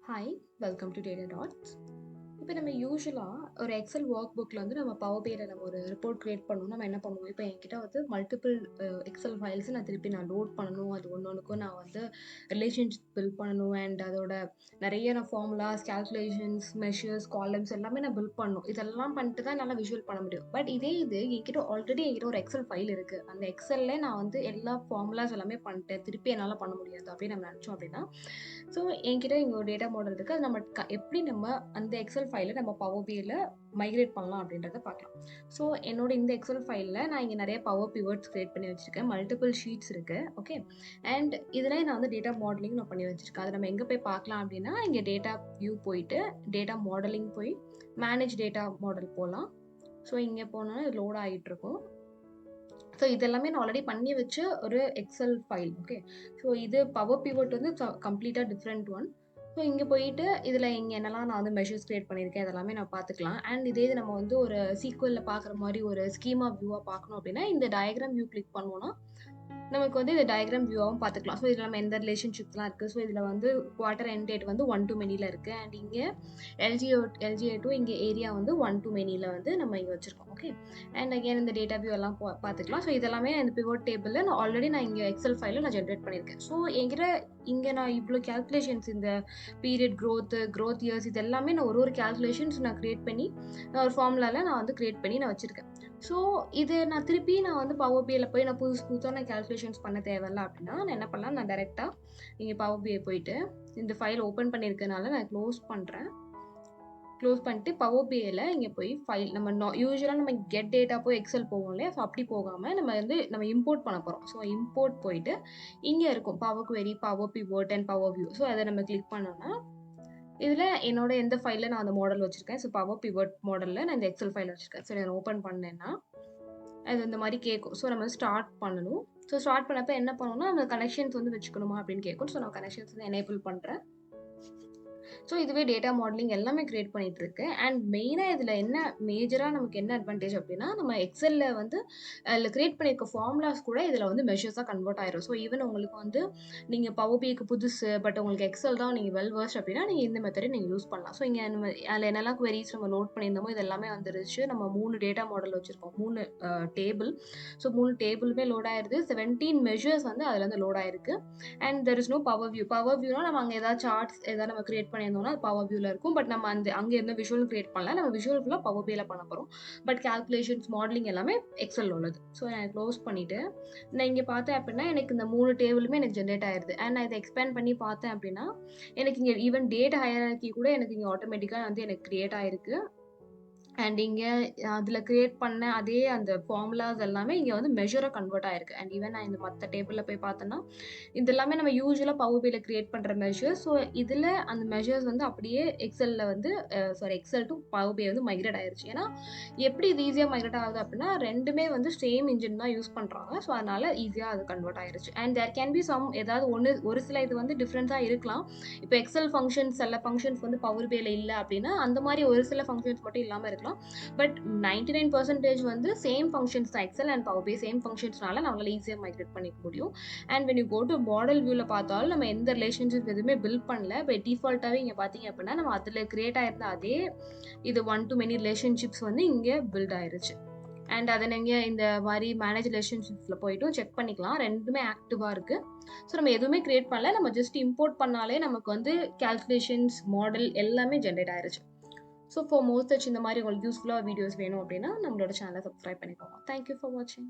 Hi, welcome to Datadots. இப்போ நம்ம யூசுவலாக ஒரு எக்ஸல் ஒர்க் புக்கில் வந்து நம்ம பவர் பியில் நம்ம ஒரு ரிப்போர்ட் க்ரியேட் பண்ணணும். நம்ம என்ன பண்ணுவோம், இப்போ என்கிட்ட வந்து மல்டிபிள் எக்ஸல் ஃபைல்ஸ் நான் லோட் பண்ணணும். அது ஒன்றுக்கும் நான் வந்து ரிலேஷன்ஷிப் பில்ட் பண்ணணும். அண்ட் அதோட நிறைய நான் ஃபார்முலாஸ், கேல்குலேஷன்ஸ், மெஷர்ஸ், காலம்ஸ் எல்லாமே நான் பில்ட் பண்ணணும். இதெல்லாம் பண்ணிட்டு தான் என்னால் விஷுவல் பண்ண முடியும். பட் இது என்கிட்ட ஆல்ரெடி ஒரு எக்ஸல் ஃபைல் இருக்குது. அந்த எக்ஸலில் நான் வந்து எல்லா ஃபார்முலாஸ் எல்லாமே பண்ணிட்டேன். திருப்பி என்னால் பண்ண முடியாது அப்படின்னு நம்ம நினச்சோம் அப்படின்னா, ஸோ என்கிட்ட இங்கே ஒரு டேட்டா மாடல் இருக்குது. அது நம்ம எப்படி நம்ம அந்த எக்ஸல் ஃபைலை நம்ம பவர்பியில் மைக்ரேட் பண்ணலாம் அப்படின்றத பார்க்கலாம். ஸோ என்னோட இந்த எக்ஸல் ஃபைலில் நான் இங்கே நிறைய பவர் பிவட்ஸ் கிரியேட் பண்ணி வச்சுருக்கேன். மல்டிபிள் ஷீட்ஸ் இருக்குது. ஓகே, அண்ட் இதில் நான் வந்து டேட்டா மாடலிங் நான் பண்ணி வச்சுருக்கேன். அது நம்ம எங்கே போய் பார்க்கலாம் அப்படின்னா, இங்கே டேட்டா வியூ போயிட்டு டேட்டா மாடலிங் போய் மேனேஜ் டேட்டா மாடல் போகலாம். ஸோ இங்கே போனோன்னா இது லோட் ஆகிட்டு இருக்கும். ஸோ இதெல்லாமே நான் ஆல்ரெடி பண்ணி வச்சு ஒரு எக்ஸல் ஃபைல். ஓகே, ஸோ இது பவர் பிவட் வந்து கம்ப்ளீட்டாக டிஃப்ரெண்ட் ஒன். ஸோ இங்கே போயிட்டு இதில் இங்கே என்னெல்லாம் நான் வந்து மெஷர்ஸ் கிரியேட் பண்ணியிருக்கேன் இதெல்லாமே நான் பார்த்துக்கலாம். அண்ட் இதே நம்ம வந்து ஒரு சீக்வலில் பார்க்குற மாதிரி ஒரு ஸ்கீமா வியூவாக பார்க்கணும் அப்படின்னா இந்த டயக்ராம் வியூ கிளிக் பண்ணுவோன்னா நமக்கு வந்து இந்த டயக்ராம் வியூவாகவும் பார்த்துக்கலாம். ஸோ இதில் நம்ம எந்த ரிலேஷன்ஷிப்ஸ்லாம் இருக்குது. ஸோ இதில் வந்து குவார்ட்டர் எண்ட் டேட் வந்து 1 to manyல இருக்குது. அண்ட் இங்கே LGA2 இங்கே ஏரியா வந்து 1 to manyல வந்து நம்ம இங்கே வச்சுருக்கோம். ஓகே, அண்ட் அகேன் இந்த டேட்டா வியூ எல்லாம் பார்த்துக்கலாம். ஸோ இதெல்லாமே இந்த பிவோட் டேபிளில் நான் ஆல்ரெடி இங்கே எக்ஸல் ஃபைலில் நான் ஜென்ரேட் பண்ணியிருக்கேன். ஸோ என்கிட்ட இங்கே நான் இவ்வளோ கேல்குலேஷன்ஸ், இந்த பீரியட் க்ரோத் இயர்ஸ், இது எல்லாமே நான் ஒரு கேல்குலேஷன்ஸ் நான் க்ரியேட் பண்ணி ஒரு ஃபார்முலாவில் நான் வந்து க்ரியேட் பண்ணி நான் வச்சுருக்கேன். ஸோ இது நான் திருப்பி நான் வந்து பவர்பியில் போய் நான் புதுசாக நான் கேல்குலேஷன்ஸ் பண்ண தேவையில்ல அப்படின்னா நான் என்ன பண்ணலாம், நான் டேரெக்டாக இங்கே பவர்பியை போயிட்டு இந்த ஃபைல் ஓப்பன் பண்ணியிருக்கனால நான் க்ளோஸ் பண்ணுறேன். க்ளோஸ் பண்ணிட்டு பவர்பியில் இங்கே போய் ஃபைல் நம்ம யூஸ்வலாக நம்ம கெட் டேட்டா போய் எக்ஸல் போவோம் இல்லையா. ஸோ அப்படி போகாமல் நம்ம இம்போர்ட் பண்ண போகிறோம். ஸோ இம்போர்ட் போயிட்டு இங்கே இருக்கும் power query, power pivot and power view. So அதை நம்ம கிளிக் பண்ணோன்னா இதில் என்னோட எந்த ஃபைலில் நான் அந்த மாடல் வச்சுருக்கேன். ஸோ பவர் பிவட் மாடலில் நான் இந்த எக்ஸல் ஃபைல் வச்சுருக்கேன். ஸோ நான் ஓப்பன் பண்ணேன்னா அது இந்த மாதிரி கேட்கும். ஸோ நம்ம ஸ்டார்ட் பண்ணணும். ஸோ ஸ்டார்ட் பண்ணப்போ என்ன பண்ணணும்னா அந்த கனெக்ஷன்ஸ் வந்து வச்சுக்கணுமா அப்படின்னு கேட்கும். ஸோ நான் கனெக்ஷன்ஸ் வந்து எனேபிள் பண்ணுறேன். ஸோ இதுவே டேட்டா மாடலிங் எல்லாமே கிரியேட் பண்ணிட்டு இருக்கு. அண்ட் மெயினாக இதில் என்ன மேஜராக நமக்கு என்ன அட்வான்டேஜ் அப்படின்னா, நம்ம எக்ஸலில் வந்து அதில் கிரியேட் பண்ணியிருக்க ஃபார்முலாஸ் கூட இதில் வந்து மெஷர்ஸாக கன்வெர்ட் ஆயிரும். ஸோ ஈவன் உங்களுக்கு வந்து நீங்கள் பவர்பிக்கு புதுசு, பட் உங்களுக்கு எக்ஸல் தான் நீங்கள் வெல் வர்ஸ்ட் அப்படின்னா நீங்கள் இந்த மெத்தடை நீங்கள் யூஸ் பண்ணலாம். ஸோ இங்கே நம்ம அதில் என்னெல்லாம் குவெரிஸ் நம்ம நோட் பண்ணியிருந்தோமோ இது எல்லாமே வந்துருச்சு. நம்ம 3 டேட்டா மாடல் வச்சுருக்கோம், 3 டேபிள். ஸோ 3 டேபிளுமே லோட் ஆயிருது. 17 மெஷர்ஸ் வந்து அதில் வந்து லோட் ஆயிருக்கு. And there is no power view. Power வியூனா நம்ம அங்கே ஏதாவது சார்ட்ஸ் ஏதாவது நம்ம கிரியேட் பண்ணியிருந்தோம்னா அது பவர் வியூவில் இருக்கும். பட் நம்ம அங்கே எந்த விஷுவல் கிரியேட் பண்ணல. நம்ம விஷுவல் ஃபுல்லாக பவர் பியில் பண்ண போகிறோம். பட் கேல்குலேஷன்ஸ், மாடலிங் எல்லாமே எக்ஸல் உள்ளது. ஸோ நான் க்ளோஸ் பண்ணிவிட்டு நான் இங்கே பார்த்தேன் அப்படின்னா எனக்கு இந்த 3 டேபிளுமே எனக்கு ஜென்ரேட் ஆயிருது. அண்ட் நான் இதை எக்ஸ்பேண்ட் பண்ணி பார்த்தேன் அப்படின்னா எனக்கு இங்கே ஈவன் டேட்டா ஹையரார்கி கூட எனக்கு இங்கே ஆட்டோமேட்டிக்காக வந்து எனக்கு கிரியேட் ஆயிருக்கு. அண்ட் இங்கே அதில் கிரியேட் பண்ண அதே அந்த ஃபார்முலாஸ் எல்லாமே இங்கே வந்து மெஷராக கன்வெர்ட் ஆயிருக்கு. அண்ட் ஈவன் நான் இந்த மற்ற டேபிளில் போய் பார்த்தேன்னா இது எல்லாமே நம்ம யூஸ்வலாக பவர்பியில் கிரியேட் பண்ணுற மெஷர்ஸ். ஸோ இதில் அந்த மெஷர்ஸ் வந்து அப்படியே எக்ஸலில் வந்து எக்ஸல் டு பவர்பியை வந்து மைக்ரேட் ஆயிருச்சு. ஏன்னா எப்படி இது ஈஸியாக மைக்ரேட் ஆகுது அப்படின்னா ரெண்டுமே வந்து சேம் இன்ஜின் தான் யூஸ் பண்ணுறாங்க. ஸோ அதனால் ஈஸியாக அது கன்வெர்ட் ஆயிருச்சு. And there can be some ஏதாவது ஒரு சில இது வந்து டிஃப்ரெண்ட்டாக இருக்கலாம். இப்போ எக்ஸல் ஃபங்க்ஷன்ஸ் சில ஃபங்க்ஷன்ஸ் வந்து பவர்பியில் இல்லை அப்படின்னா அந்த மாதிரி ஒரு சில ஃபங்க்ஷன்ஸ் மட்டும் இல்லாமல் இருக்கலாம். பட் 99% வந்து சேம் ஃபங்க்ஷன்ஸ் தான். எக்ஸல் அண்ட் பவர்பி சேம் ஃபங்க்ஷன்ஸ்னால நம்மளால ஈஸியாக மைக்ரேட் பண்ணிக்க முடியும். And when you go to model வியூவில் பார்த்தாலும் நம்ம எந்த ரிலேஷன்ஷிப் எதுவுமே பில்ட் பண்ணல. பட் டிஃபால்ட்டாகவே இங்கே பார்த்தீங்க அப்படின்னா நம்ம அதில் கிரியேட் ஆயிருந்த அதே இது 1 to many ரிலேஷன்ஷிப்ஸ் வந்து இங்கே பில்ட் ஆயிருச்சு. அண்ட் அதை நீங்கள் இந்த மாதிரி மேனேஜ் ரிலேஷன்ஷிப்ஸில் போய்ட்டும் செக் பண்ணிக்கலாம். ரெண்டுமே ஆக்டிவாக இருக்குது. ஸோ நம்ம எதுவுமே கிரியேட் பண்ணல. நம்ம ஜஸ்ட் இம்போர்ட் பண்ணாலே நமக்கு வந்து கேல்குலேஷன்ஸ், மாடல் எல்லாமே ஜென்ரேட் ஆயிருச்சு. ஸோ ஃபார் மோர் சச் இந்த மாதிரி உங்களுக்கு யூஸ்ஃபுல்லாக வீடியோஸ் வேணும் அப்படின்னா நம்மளோட சேனலை சப்ஸ்கிரைப் பண்ணிக்கோங்க. தேங்க்யூ ஃபார் வாட்சிங்.